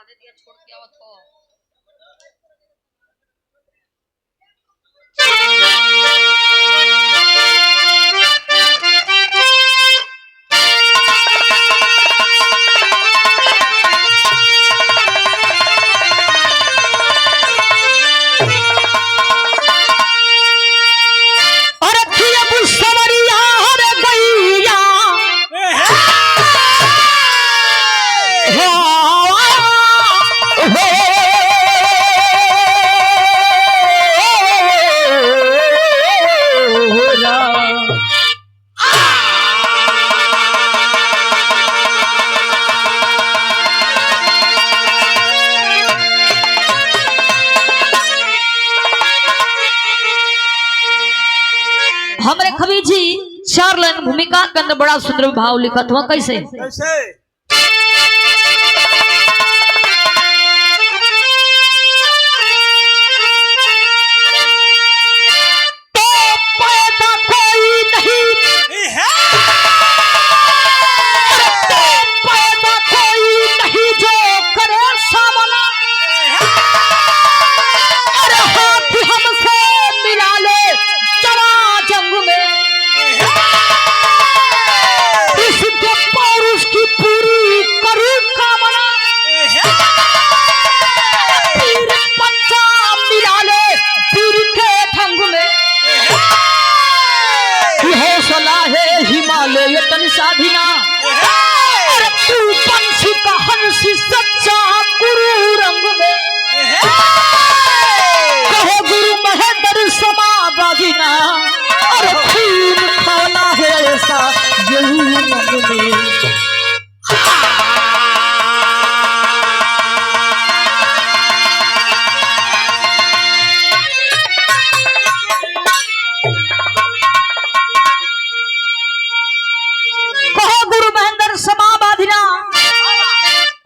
दे दिया छोड़ के आवत हो। हमरे कवि जी 4 लाइन भूमिका के अंदर बड़ा सुंदर भाव लिखत हुआ। कैसे कैसे हिमालय तन साधिना तू पंछी का हंसी सच्चा गुरु रंग में कहो गुरु महेंद्र समा बाजिना और खून खाना है ऐसा यही मंग में।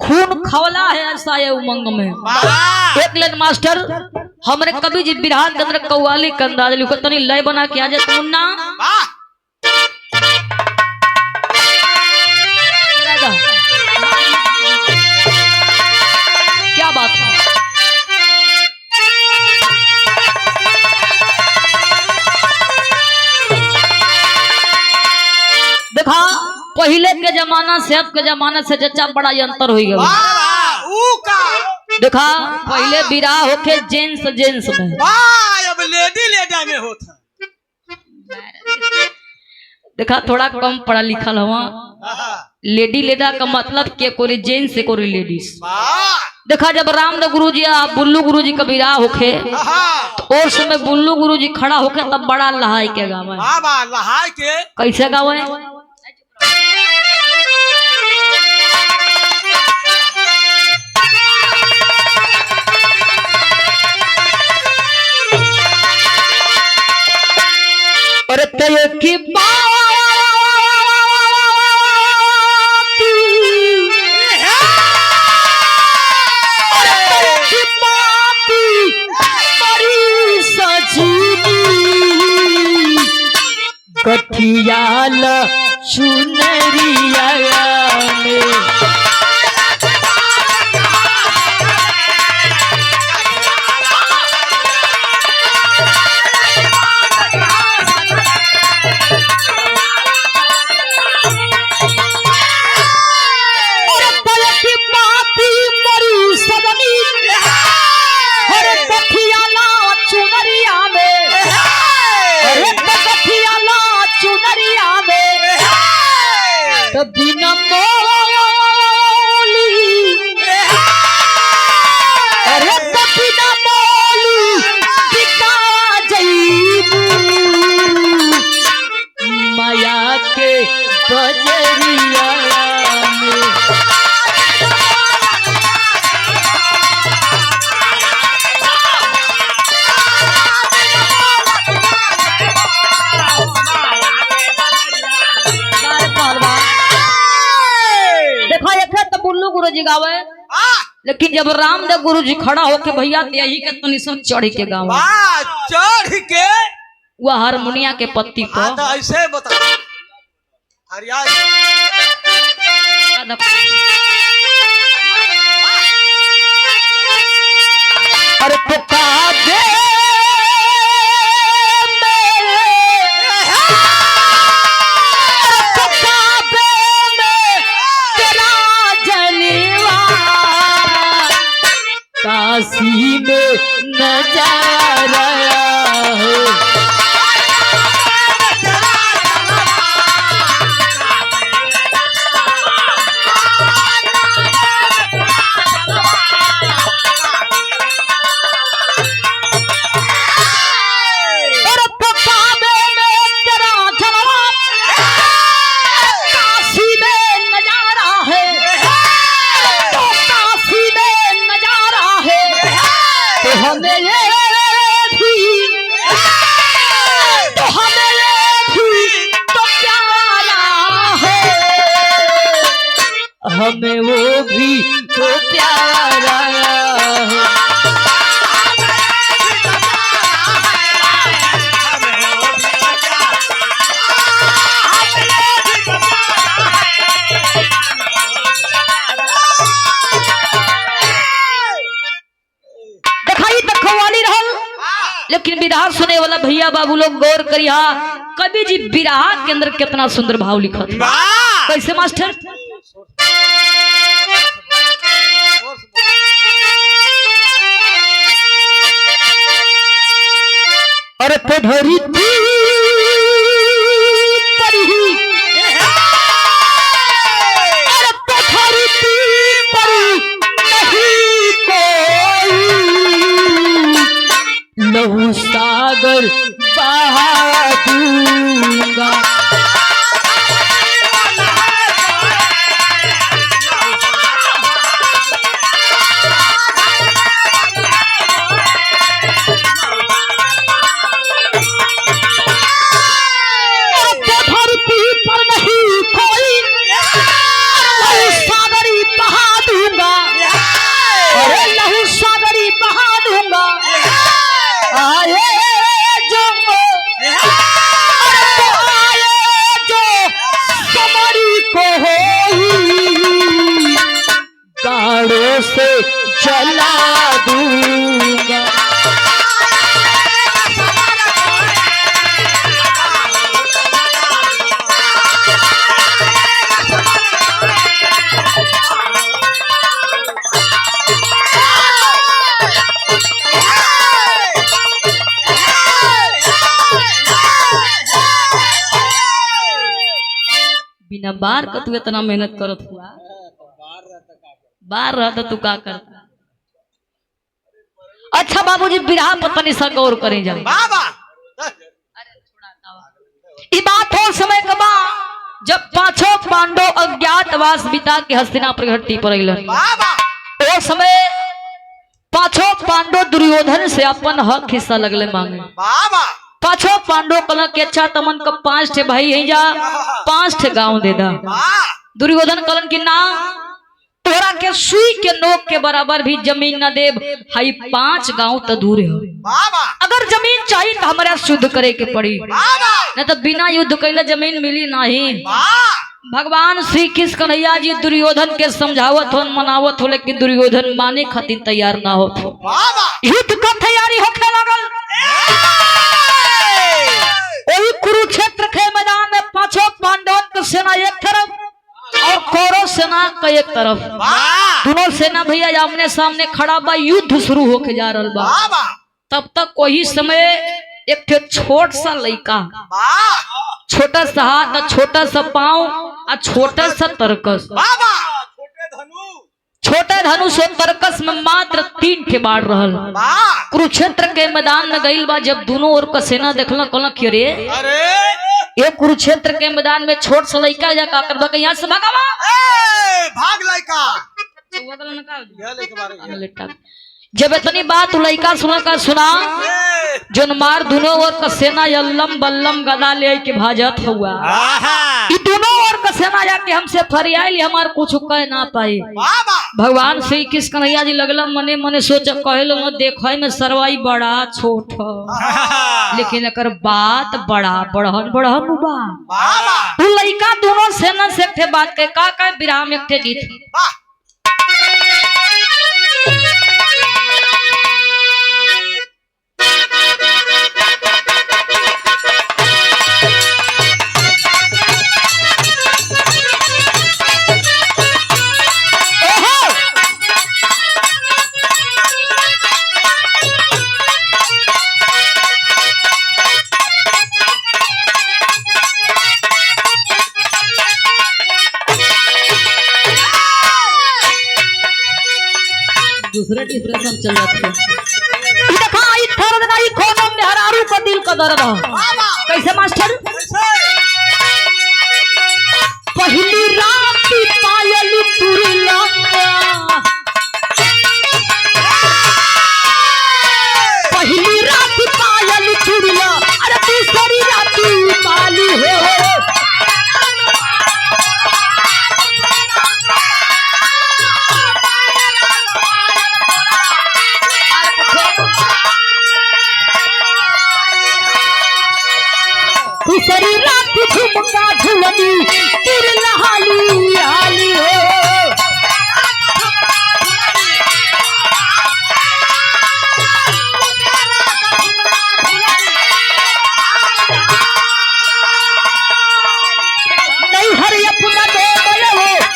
खून खवला है ऐसा ये उमंग में। एक लाइन मास्टर हमरे कवि जी बिरहान के अंदर कव्वाली के अंदाज लिखो तनी लय बना के आ जाए मुन्ना। क्या बात है। देखा पहले के जमाना से अब के जमाना से जच्चा बड़ा अंतर हो गया। देखा पहले बिराह होके जेंट्स में अब लेडी लेडा में होता। देखा थोड़ा कम पढ़ा लिखल हुआ। लेडी लेडा का मतलब के कोई जेंट्स से कोई लेडीज। देखा जब रामदेव गुरु जी बुल्लू गुरु जी का बिराह होके तो और समय बुल्लू गुरु जी खड़ा होके तब बड़ा लहाई के गावे। लहाई के कैसे गावे। अरे तेरे की कठियाल चुनरिया में बिना मोली अरे बिना मोली बिका जईबू माया के बजरिया में। गुरु जी गावे लेकिन जब रामदेव गुरु जी खड़ा होके भैया यही के तो निशन चढ़ के गावे। चढ़ के वह हारमोनिया के पत्ती को तो ऐसे बता अरे तो काबे काशी में नजारा है। हमें वो भी तो प्यारा है। दिखाई तक वाली रहल, लेकिन विरहा सुने वाला भैया बाबू लोग गौर करिया। कवि जी विरहा के अंदर कितना सुंदर भाव लिखा था। कैसे मास्टर? अरे तो धरी लहू सागर बहा दूंगा। से जला दूंगा। बिना बार का तू इतना मेहनत करत हुआ, बार रहता तू का करता। अच्छा बाबूजी विरहा पत्नी सा गौर करें जाए बाबा। ई बात हो समय कबा जब पांचों पांडव अज्ञातवास बिता के हस्तिनापुर घाटी पर अइलन। बाबा ओ समय पांचों पांडव दुर्योधन से अपन हक हिस्सा लगले मांगे। बाबा पांचों पांडव कल के अच्छा तमन का 5 ठे भाई है जा 5 ठे गांव दे दा। दुर्योधन कलन की ना तोरा के सुई के नोक के बराबर भी जमीन न देव, हाई 5 गांव तो दूर है। बाबा अगर जमीन चाहिए तो हमारा शुद्ध करे के पड़ी, बाबा नहीं तो बिना युद्ध कैले जमीन मिली नहीं। बाबा भगवान श्री कृष्ण कन्हैया जी दुर्योधन के समझावत हो मनावत हो, लेकिन दुर्योधन माने खातिर तैयार ना हो। बाबा युद्ध का तैयारी होखे लगल। वही कुरुक्षेत्र के मैदान में पांचों पांडवों की सेना एक तरफ और कौरव सेना का एक तरफ। दोनों सेना भैया आमने सामने खड़ा बा, युद्ध शुरू होके जा रहा बा। बाबा तब तक वही समय एक ठे छोट सा लड़का, छोटा सा हाथ और छोटा सा पांव और छोटा सा तरकस। बाबा छोटा धनुष और तरकस में मात्र 3 ठे बाढ़ रहल। कुरुक्षेत्र के मैदान में गईल बा, जब दोनों ओर का सेना देखला कहला कि अरे ये कुरुक्षेत्र के मैदान में छोट सा लड़का जा का करबा के यहाँ से भागवा भाग लड़का। जब इतनी बात लड़का सुना जोन मार दोनों ओर का सेना यल्लम बल्लम गदा ले के भाजत हुआ। ये दोनों ओर का सेना जाके हमसे फरियाली हमार कुछ कह ना पाई। भगवान श्री कृष्ण कन्हैया जी लगला मने मने सोच कहलो न देखै में सरवाई बड़ा छोट, लेकिन अकर बात बड़ा बढ़न बढ़न बा। तू लड़का दोनों सेना से थे बात के का विराम एक थे गीत दूसरे डिप्रेशन चल जाते हैं। देखा ई थर्ड नाई कोनो में हरारू का दिल का दर्द है। कैसे मास्टर? पहली रात पायल तुरला पहली रात पायल तुरला अरे दूसरी रात पाली हो। दूसरी रात झुमका झुलनी तुरला हाली हाली हो।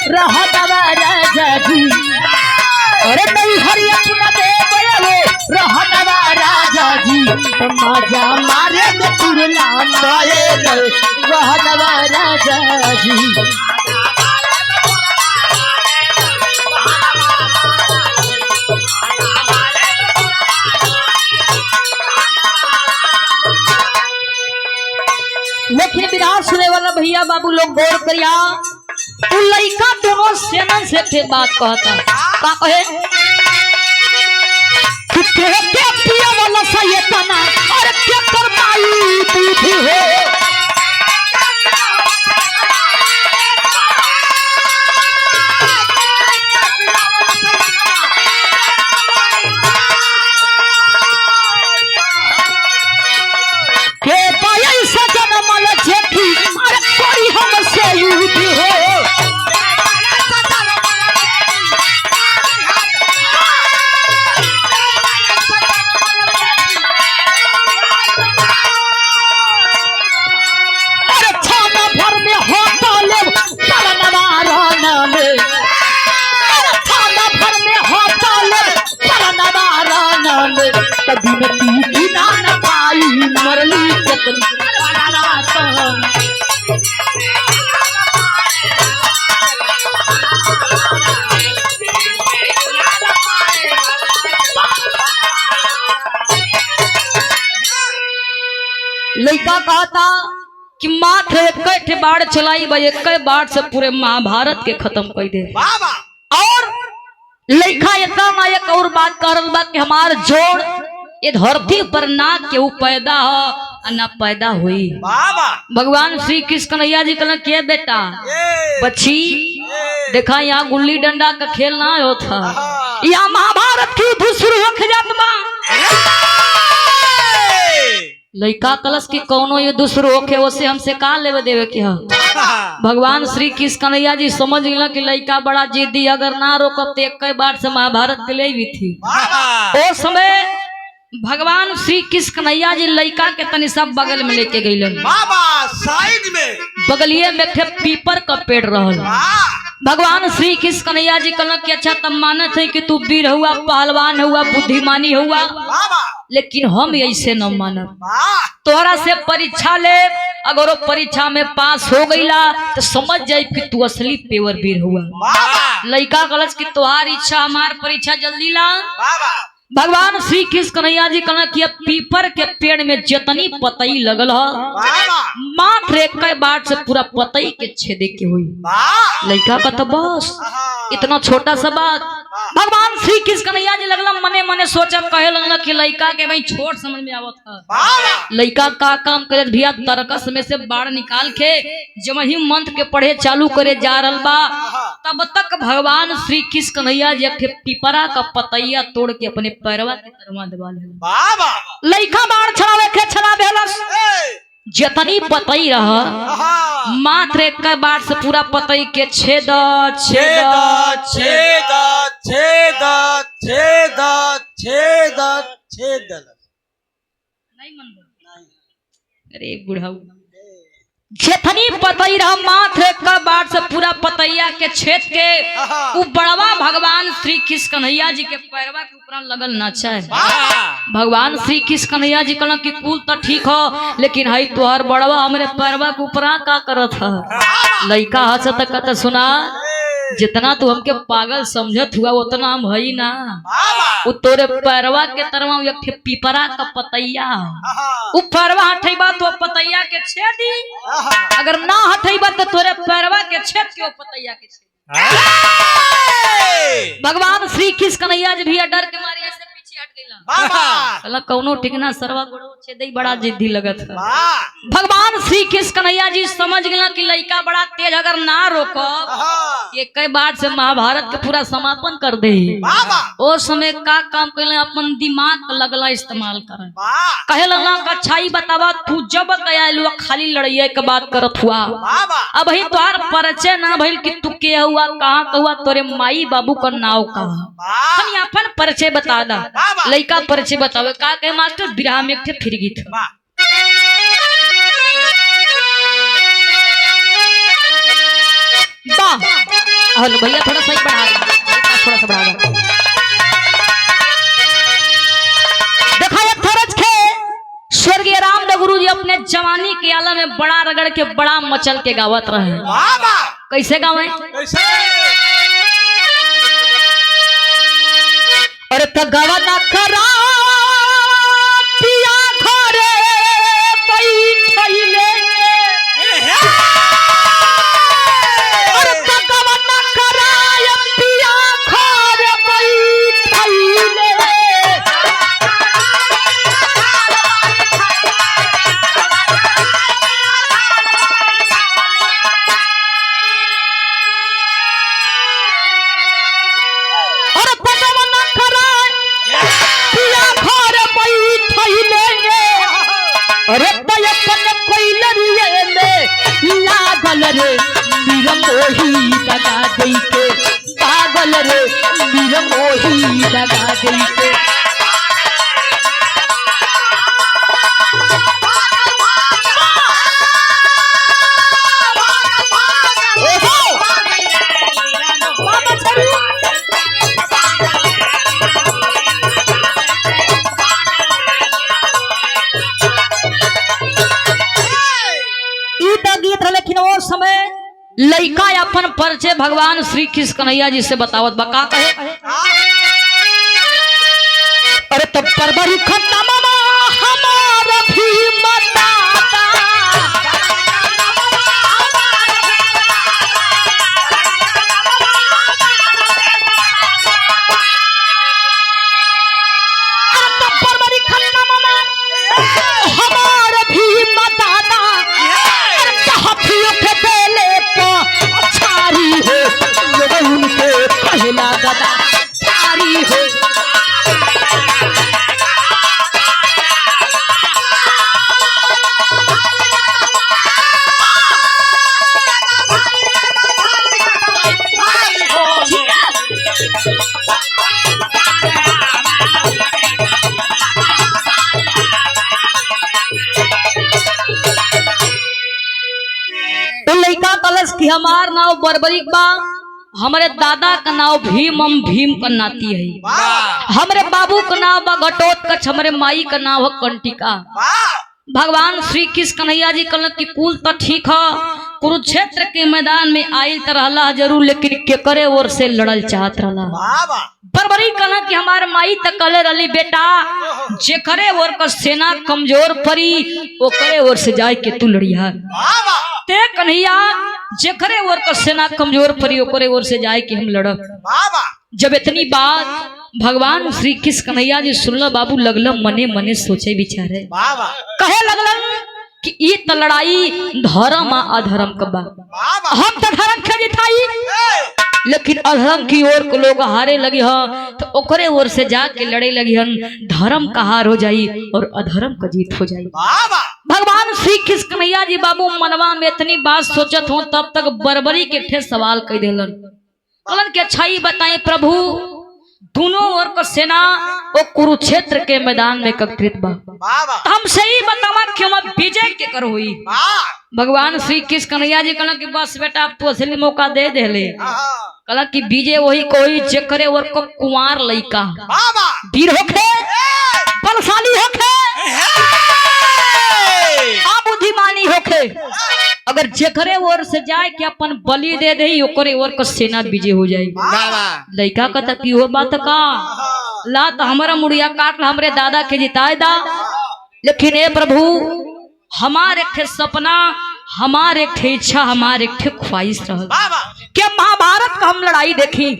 रहा दवा राजा जी अरे नहीं हरि अपना दे हो रहा दवा राजा जी मजा मारे तो तुरला मारे रहा दवा राजा जी। लेकिन विराट सुने वाला भैया बाबू लोग गौर करिया लड़का दोनों सेनन से थे बात कहता का कहे के पिया वाला सही तना और के परमाई दूधी हो। के पाया सजन मल जेठी अरे कोई हमसे युद्ध हो। कभी नती ना न पाई मरली चतन लड़का कहता कि मात्र एक बाढ़ चलाई भाई एक बाढ़ से पूरे महाभारत के खत्म कर दे। और लड़का इतना नायक और बात कर रहा कि हमार जोड़ ये धरती पर ना केहू पैदा हो ना पैदा हुई। भगवान श्री कृष्ण कन्हैया जी कहना के बेटा बच्ची देखा यहाँ गुल्ली डंडा का खेल ना होता यहाँ महाभारत की युद्ध शुरू हो जात बा। लड़का कलश की कौनो युद्ध शुरू होके उसे हमसे का लेवे देवे के है। भगवान श्री कृष्ण कन्हैया जी समझ गया कि लड़का बड़ा जिद्दी अगर ना रोकब तो एक बार से महाभारत के ले भी थी। उस समय भगवान श्री कृष्ण कन्हैया जी लड़का के तनी सब बगल में लेके गए साइड में बगलिए में पीपर का पेड़ रहा। भगवान श्री कृष्ण कन्हैया जी कहना कि अच्छा तब मानत है कि तू वीर हुआ पहलवान हुआ बुद्धिमानी हुआ लेकिन हम ऐसे न मानब। तोहरा से परीक्षा ले अगर वो परीक्षा में पास हो गईला तो समझ जाए कि तू असली पेवर वीर हुआ। लड़का कलश की तोहार इच्छा हमार परीक्षा जल्दी ला। भगवान श्री कृष्ण कन्हैया जी कहना कि पीपर के पेड़ में जितनी पतई लगल है मात्र एक बार से पूरा पतई के छेदे के हुई। लड़का का तो बस इतना छोटा सा बात। भगवान श्री कृष्ण कन्हैया जी लगला मने मने सोचा कहे लगला कि लड़का के भाई छोट समझ में आवत है। लड़का का काम करे भैया तरकस में से बाढ़ निकाल के जब ही मंत्र के पढ़े चालू करे जा रहा बा तब तक भगवान श्री कृष्ण कन्हैया जी के पिपरा का पतैया तोड़ के अपने पैरवा के तरवा दबा ले। लड़का बाढ़ छड़ावे के छड़ा भेलस जितनी पतई रहा मात्र एक बार से पूरा पतई के छेद छेद छेद छेद छेद छेद छेद नहीं मन अरे बुढ़ाऊ जितनी पतई रहा मात्र एक बार से पूरा पतैया के छेद के वो बड़वा भगवान श्री कृष्ण कन्हैया जी के पैरवा के ऊपर लगल नाचा है। भगवान श्री कृष्ण कन्हैया जी कहना कि कुल तो ठीक हो लेकिन हई तोहर बड़वा हमरे पैरवा के ऊपर का करत है। लड़का हंसत कहता सुना जितना तू हमके पागल समझत हुआ उतना हम हई ना। बाबा वो तोरे पैरवा के तरवा एक ठे पीपरा का पतैया वो पैरवा हटेबा तो पतैया के छेदी, अगर ना हटेबा तो तोरे पैरवा के छेद के पतैया के छेद। भगवान श्री कृष्ण कन्हैया जी भी डर के मारे ऐसे पीछे हट गइला। बाबा कौनो टिकना सरवा गोड़ो छेदई बड़ा जिद्दी लगत है। भगवान श्री कृष्ण कन्हैया जी समझ गया कि लड़का बड़ा तेज, अगर ना रोकब ये कई बार से महाभारत के पूरा समापन कर दे। बाबा ओ समय का काम कैले अपन दिमाग लगला इस्तेमाल करे। कहे लगा का अच्छाई बतावा, तू जब गया लो खाली लड़ाई के बात करत हुआ। बाबा अब ही तोहार परिचय ना भइल कि तू के हुआ, कहाँ कहुआ, तोरे माई बाबू का नाव का। हम अपन परिचय बता दा। लड़का परिचय बतावे का कहे मास्टर बिरहा में एक थे फिर गई था। हेलो भैया थोड़ा सही बढ़ा दो, थोड़ा सा बढ़ा दो। देखा ये थरज के स्वर्गीय रामदेव गुरु जी अपने जवानी के आलम में बड़ा रगड़ के बड़ा मचल के गावत रहे। बाबा कैसे गावे? कैसे? अरे तो गावता करा पिया घरे बैठइले। अरे तो गावता करा पिया घरे बैठइले। अरे कोइलरिए में लागल रे मीर मोही दगा दई के, पागल रे मीर मोही दगा दई के। लेकिन वो समय लड़का अपन परिचय भगवान श्री कृष्ण कन्हैया जी से बतावत बका कहे। अरे तब परबरी खत्ता मामा हमारा भी बताता। अरे तब परबरी खत्ता मामा हमारा भी बताता। छारी हो उनके पहला गदा छारी हो। कि हमार नाव बर्बरिक बा, हमारे दादा का नाव भीम, हम भीम का नाती है। हमारे बाबू का नाव बा घटोत्कच, हमारे माई का नाव है कंटिका। भगवान श्री कृष्ण कन्हैया जी कहल कि कुल तो ठीक है, कुरुक्षेत्र के मैदान में आयल तो रहला जरूर, लेकिन केकरे ओर से लड़ल चाहत रहला। बर्बरी कहला कि हमार माई तक कहले रही बेटा जेकरे ओर का सेना कमजोर पड़ी ओकरे ओर से जाए के तू लड़िया। ते कन्हैया जेकरे ओर का सेना कमजोर पड़ी ओकरे ओर से जाए कि हम लड़ब। जब इतनी बात भगवान श्री कृष्ण कन्हैया जी सुनल बाबू लगल मने मने सोचे विचारे। कहे लगलन कि ये तो लड़ाई धर्म आ अधर्म का बा। हम तो धर्म के जिताई, लेकिन अधर्म की ओर को लोग हारे लगी ह तो ओकरे ओर से जाके लड़े लगी हन, धर्म का हार हो जाई और अधर्म का जीत हो जाई। भगवान श्री कृष्ण कन्हैया जी बाबू मनवा में इतनी बात सोचत हो तब तक बर्बरी के ठे सवाल कह देलन। कहलन कि अच्छाई बताएं प्रभु, दोनों ओर का सेना वो कुरुक्षेत्र के मैदान में एकत्रित बा, हमसे ही बतावा कि हम विजय के कर हुई। भगवान श्री कृष्ण कन्हैया जी कहला कि बस बेटा आप तो असली मौका दे देले। कहला कि विजय वही कोई जेकरे ओर को कुंवार लइका वीर होखे, बलशाली होखे, बुद्धिमानी होखे, अगर जेकरे ओर से जाए कि अपन बलि दे दे ओकरे ओर का सेना विजय हो जाए। लड़का का तक हो बात का ला तो हमारा मुड़िया काट ला हमरे दादा के जिताए दा, लेकिन ए प्रभु हमारे एक सपना, हमारे एक इच्छा, हमारे एक ख्वाहिश रह क्या महाभारत का हम लड़ाई देखी।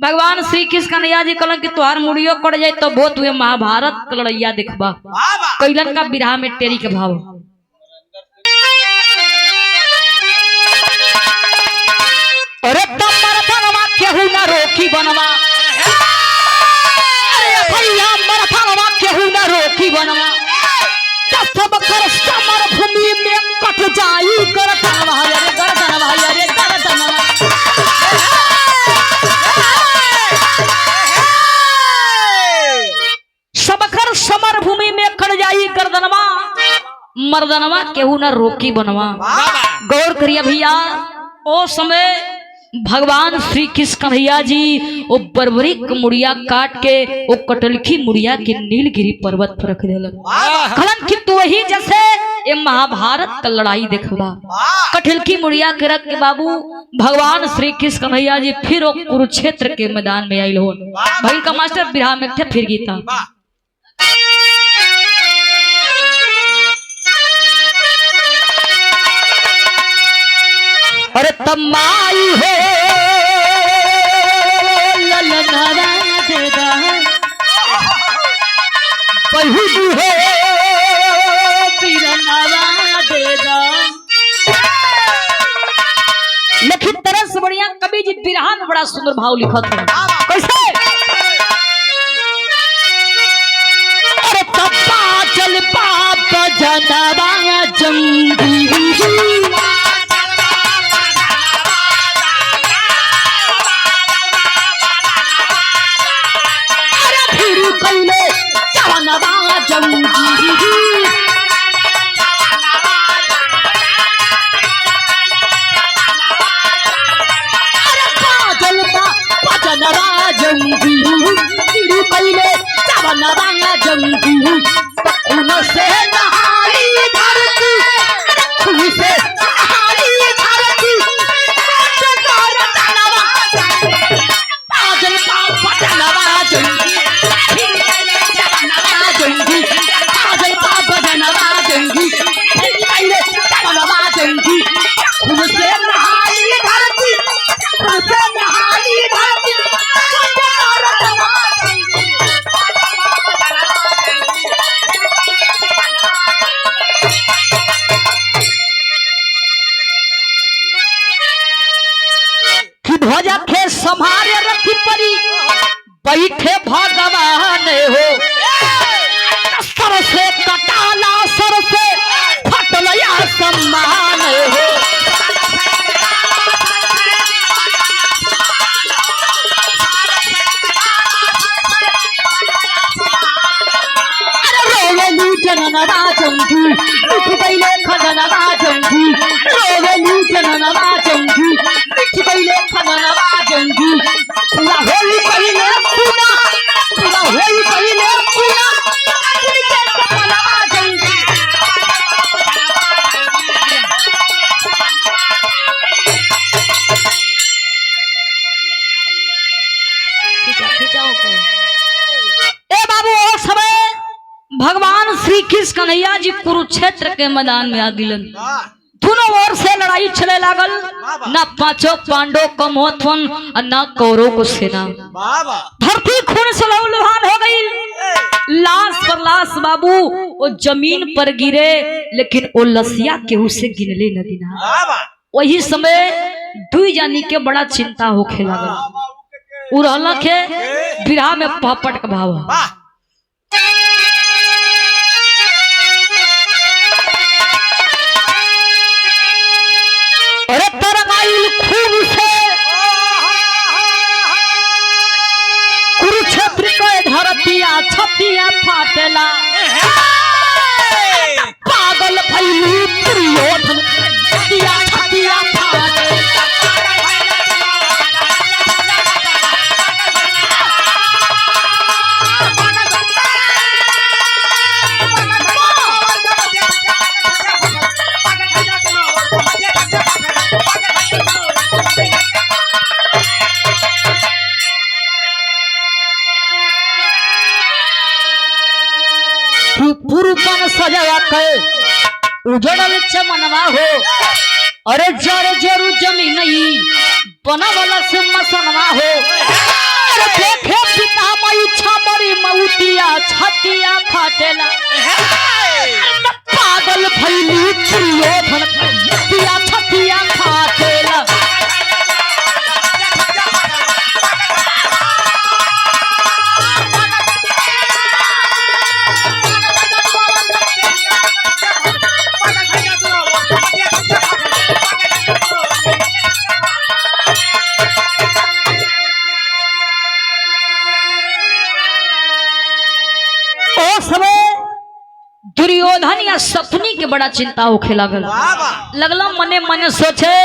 भगवान श्री कृष्ण कन्हैया जी कहलन कि तुहार मुड़ियो कट जाए तो बहुत हुए महाभारत का लड़ैया देखबा। कैलन का बिरहा में टेरी के भाव अरे मरथनवा केहू न रोकी बनवा, अरे भैया मरथनवा केहू न रोकी बनवा, सब कर समर भूमि में कट जाई गर्दनवा, अरे गर्दनवा, अरे गर्दनवा, सब कर समर भूमि में कट जाई गर्दनवा, मर्दनवा केहू न रोकी बनवा। गौर करिए भैया ओ समय भगवान श्री कृष्ण कन्हैया जी वो बरबरी मुड़िया काट के वो कटलखी मुड़िया के नीलगिरी पर्वत पर रख देलन। कहलन कि तू वही जैसे ये महाभारत का लड़ाई देखबा। कटलखी मुड़िया के रख के बाबू भगवान श्री कृष्ण कन्हैया जी फिर वो कुरुक्षेत्र के मैदान में आयल हो। भाई का मास्टर बिरहा में थे फिर गीता अरे तमाई हो ललनारा देदा बहुदी हो पीरनारा देदा। लेकिन तरह से बढ़िया कवि जी बिरहा में बड़ा सुंदर भाव लिखा था। कैसे अरे तप्पा चल पाप जनवा जंगी ध्वजा खे संभारे रथी परी बैठे भगवान हो, सर से कटाला सर से फटलया सम्मान हो। रोवेलू जननवा जंगी मिठ गईले खगनवा जंगी, रोवेलू जननवा जंगी मिठ गईले खगनवा जंगी। पूरा होली कहिले पूरा, पूरा होली कहिले पूरा उनके खगनवा जंगी। ए बाबू और समय भगवान श्री कृष्ण कन्हैया जी कुरुक्षेत्र के मैदान में आ गिलन। दोनों ओर से लड़ाई चले लागल, न पांचों पांडव कम होथवन और न कौरव को सेना। धरती खून से लहूलुहान हो गई, लाश पर लाश बाबू वो जमीन पर गिरे, लेकिन वो लसिया केहू से गिनले न गिना। वही समय दुई जानी के बड़ा चिंता होखे लागल। उड़हला के बिरहा में पापट का भाव अरे तरंगाइल खून से कुरुक्षेत्र के धरतिया छतिया फाटेला, पागल भइली दुर्योधन छतिया छतिया फाटेला। पुरपन सजाया के उजड़ल चमनवा हो अरे जर जरू जमीन नहीं बना वाला से मसनवा हो अरे देखे पिता मई छामरी मऊतिया छतिया फाटेला पागल भइली प्रियो धन छतिया छतिया फाटेला दुर्योधन या सपनी के बड़ा चिंता होखे लगला मने मने सोचे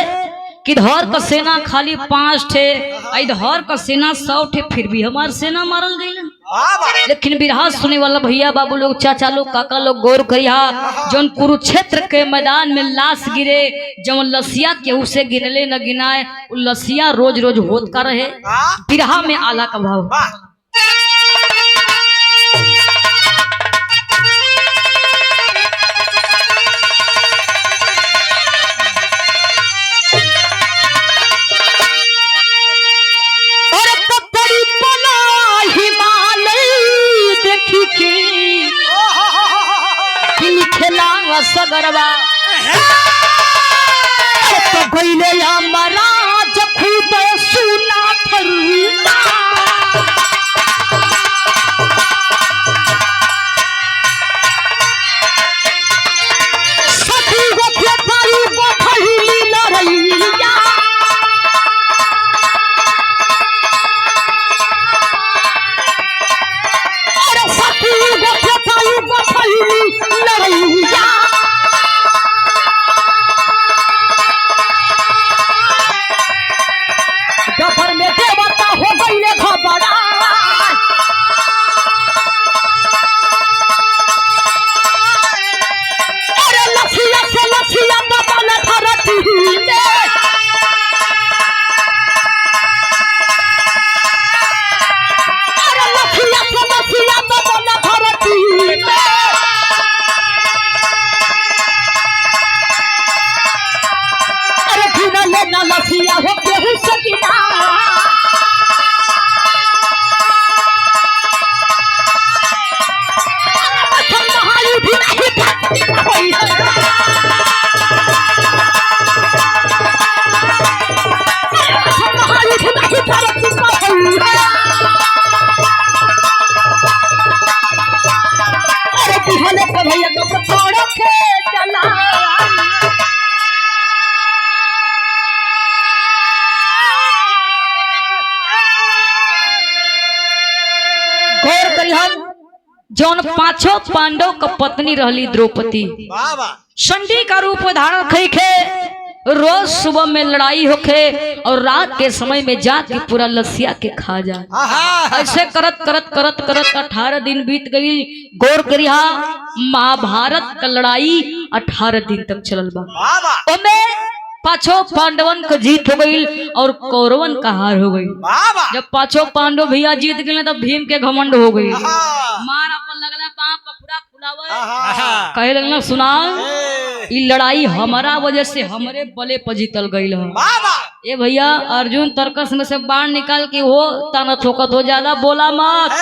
कि धर का सेना खाली 5 ठे धर का सेना 100 ठे फिर भी हमार सेना मारल गई लेकिन बिरहा सुने वाला भैया बाबू लोग चाचा लोग काका लोग गौर करिया जौन कुरुक्षेत्र के मैदान में लाश गिरे जौन लसिया केहू से गिनले न गिनाए लसिया रोज रोज होत का रहे बिरहा में आला का भाव सगरवा तो गईले हमारा जखूत सुना फरुना सती गोखे थारी गोखली लड़ैया अरे सती गोखे थारी गोखली लड़ैया गबर में देवता हो गईले खबरा अरे लसिया से लसिया बबल धरती में अरे लसिया से लसिया बबल धरती में अरे बिना लेना लसिया हो केहू सकिना अरे बिहाने को भैया को छोड़ के चला गौर करी हम जौन 5 पांडव का पत्नी रहली द्रौपदी संडी का रूप धारण कई के रोज सुबह में लड़ाई होके और रात के समय में जाके पूरा लसिया के खा जा ऐसे करत करत करत करत 18 दिन बीत गई गौर करिहा महाभारत का लड़ाई 18 दिन तक चलल बा ओमे 5 पांडवन का जीत हो गई और कौरवन का हार हो गई जब 5 पांडव भैया जीत गए तब भीम के घमंड हो गई मार अपन लगला बाप पफुरा फुलावे कहे लगला सुना ई लड़ाई हमारा वजह से हमरे बले पर जीतल गईल है ए भैया अर्जुन तर्कस में से बाण निकाल के हो तना ठोकत हो ज्यादा बोला मत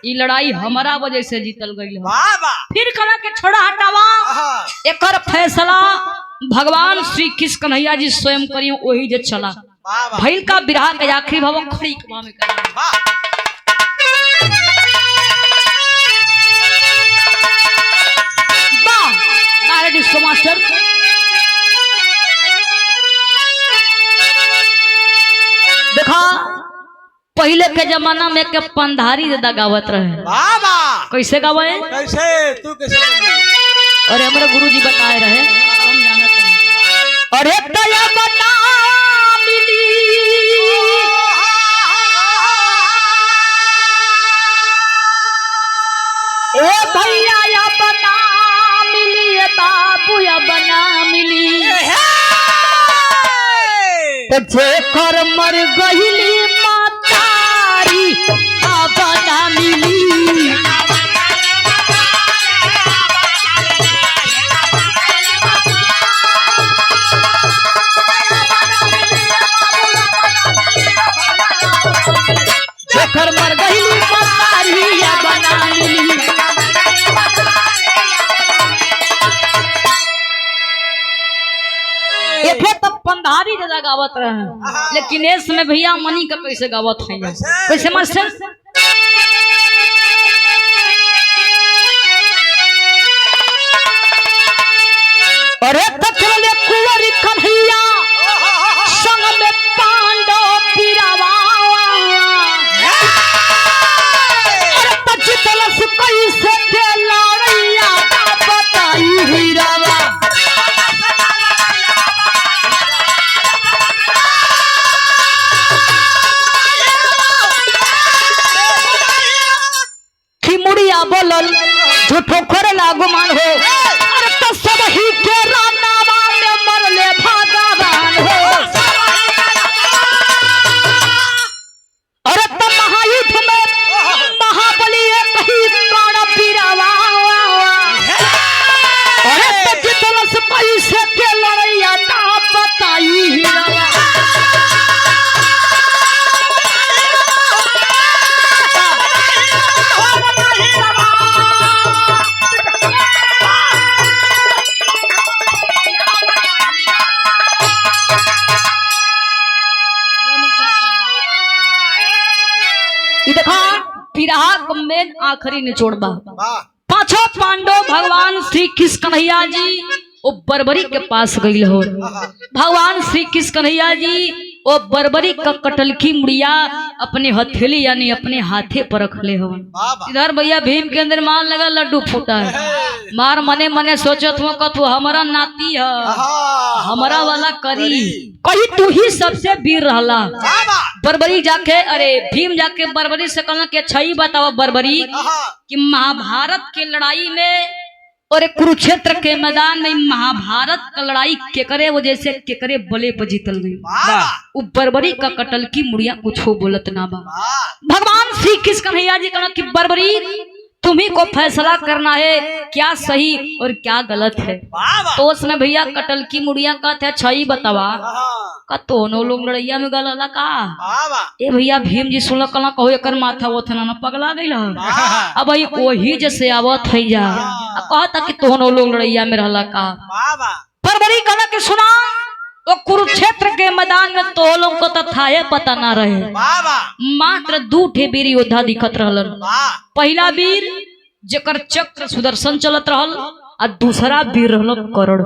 ई लड़ाई हमारा वजह से जीतल गईल है फिर करा के छोड़ा हटावा एकर फैसला भगवान श्री कृष्ण कन्हैया जी स्वयं करियो वही जे चला भइल का बिरहा के आखिरी भाव खड़ी कमा में कर डिस्को मास्टर देखा पहले के जमाना में के पंधारी ज्यादा गावत रहे कैसे गावे कैसे तू कैसे अरे हमारे गुरुजी बताए रहे हम जानते हैं अरे दया बता मिली ए भैया या बना मिली बाबू या बना मिली जे कर मर गईली मातारी आ बना मिली घर मर गई मतारिया बना ली। एथे तब पंधारी दादा गावत रहे, लेकिन इस में भैया मनी का कैसे गावत है कैसे मास्टर। अरे तखले कुंवरी कन्हैया संग में पांडव पीरावा, अरे तजितलस कैसे के लड़ैया बताई हीरावा। मुड़िया बोलल झूठो खोरे लागुमान हो, अरे तो सब ही के रानावा में मरले भगवान हो। अरे तो महायुद्ध में महाबली कहीं कौन पीरावा, अरे तो जितलस पैसे के लड़ैया ना बताई हीरावा। देखा में आखिरी निचोड़बा पांचों पांडव भगवान श्री कृष्ण कन्हैया जी वो बरबरी के पास गई हो। भगवान श्री कृष्ण कन्हैया जी वो बरबरी का कटलखी मुड़िया अपने हथेली यानी अपने हाथे पर रख ले हो। इधर भैया भीम के अंदर मान लगा लड्डू फूटा है, मार मने मने सोचत हो कथु हमारा नाती है हमारा वाला करी कही तू ही सबसे वीर रहला। बरबरी जाके अरे भीम जाके बरबरी से कहना कि अच्छा ही बताओ बरबरी कि महाभारत के लड़ाई में और कुरुक्षेत्र के मैदान में महाभारत का लड़ाई केकरे वजह से केकरे बले पर जीतल गई। वो बरबरी का कटल की मुड़िया कुछ हो बोलत ना बा। भगवान श्री कृष्ण कन्हैया जी कहना कि बरबरी तुम्ही को फैसला करना है क्या सही और क्या गलत है। तो उसमें भैया कटल की मुड़िया का थे अच्छा ही बतावा का दोनों लोग लड़ैया में गलला का। ए भैया भीम जी सुन कला कहो एकर माथा वो थे ना पगला गई अब भाई वही जैसे आवत है जा कहता कि दोनों लोग लड़ैया में रहला का। बरबरी कहना कि सुना वो कुरुक्षेत्र के मैदान में तो लोग को तथाए पता ना रहे, मात्र 2 ठे वीर योद्धा दिखत रहलन। पहला वीर जेकर चक्र सुदर्शन चलत रहल और दूसरा वीर रहल करण।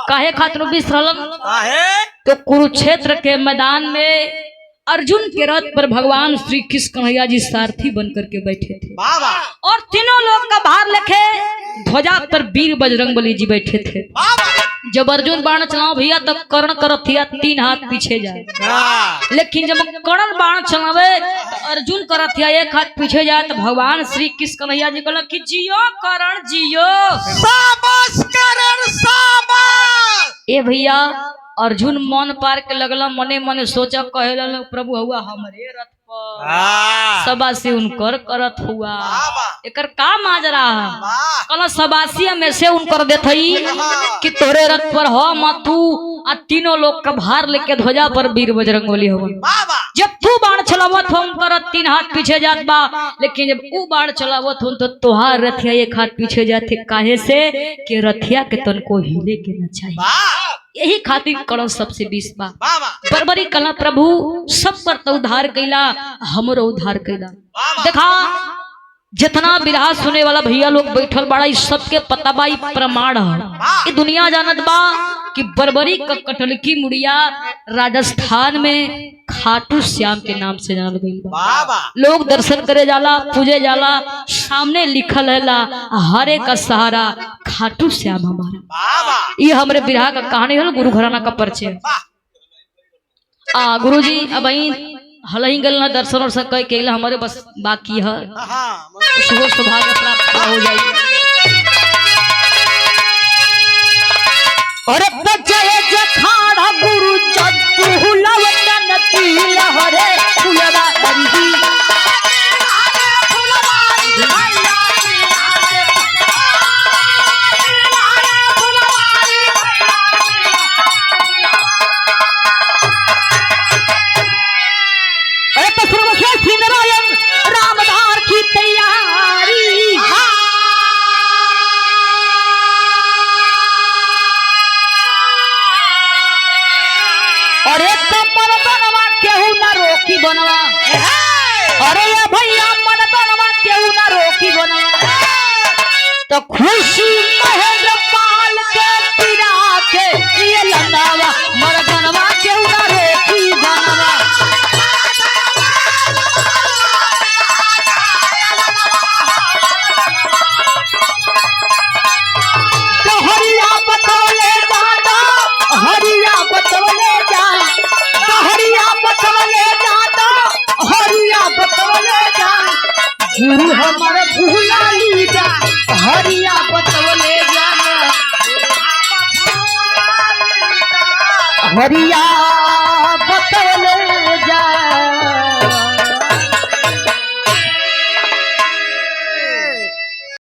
काहे खातिर बीस रहलन तो कुरुक्षेत्र के मैदान में अर्जुन के रथ पर भगवान श्री कृष्ण कन्हैया जी सारथी बनकर के बैठे थे और तीनों लोग का भार लेके ध्वजा पर वीर बजरंगबली जी बैठे थे। जब अर्जुन बाण चलाओ भैया तो कर्ण करत हिया 3 हाथ पीछे जाए, लेकिन जब कर्ण बाण चलावे तो अर्जुन करत हिया 1 हाथ पीछे जाए। तो भगवान श्री कृष्ण कन्हैया जी कहला कि जियो कर्ण जियो, शाबाश कर्ण शाबाश। ए भैया अर्जुन मन पार के लगला मने मने सोचा कहेला प्रभु हुआ हमरे रथ पर सबासी उनकर करत हुआ एकर का माजरा कल सबासी में से उनकर देथई कि तोरे रथ पर हो मतू आ तीनों लोग का भार लेके ध्वजा पर वीर बजरंगबली हो। जब तू बाण चलावत हो उनकर 3 हाथ पीछे जात बा, लेकिन जब ऊ बाण चलावत हो तो तोहार रथिया 1 हाथ पीछे जाते काहे से कि रथिया के तन को हिले के न चाहिए। यही खातिर करो सबसे 20 बा। बरबरी कला प्रभु सब पर तो उद्धार कैला हमरो उद्धार कैला। देखा जितना विरहा सुने वाला भैया लोग बैठल बड़ा इस सबके पता बा प्रमाण है दुनिया जानत बा कि बरबरी का कटलकी मुड़िया राजस्थान में खाटू श्याम के नाम से जानल गई बा। लोग दर्शन करे जाला पूजे जाला, सामने लिखल है हरे का सहारा खाटू श्याम हमारा। ये हमारे विरहा का कहानी है गुरु घराना का परिचय। गुरु जी अब हल ही गल दर्शन और सब कह के हमारे बस बाकी है शुभ सौभाग्य प्राप्त हो जाएगी। अरे बजय जखाड़ा गुरु जद्दू लवटन की लहरे फुलवा अंधी अरे तो सर्वश्रेष्ठ नारायण तो खुशी महेंद्र पाल के पिरा के ये लंगावा मरदनवा के उड़ारे की बनवा तो हरिया बतौले जाता हरिया बतौले जा तो हरिया बतौले जाता हरिया बतौले जा गुरु हमार भूला ली जा हरिया बतौले जा हरिया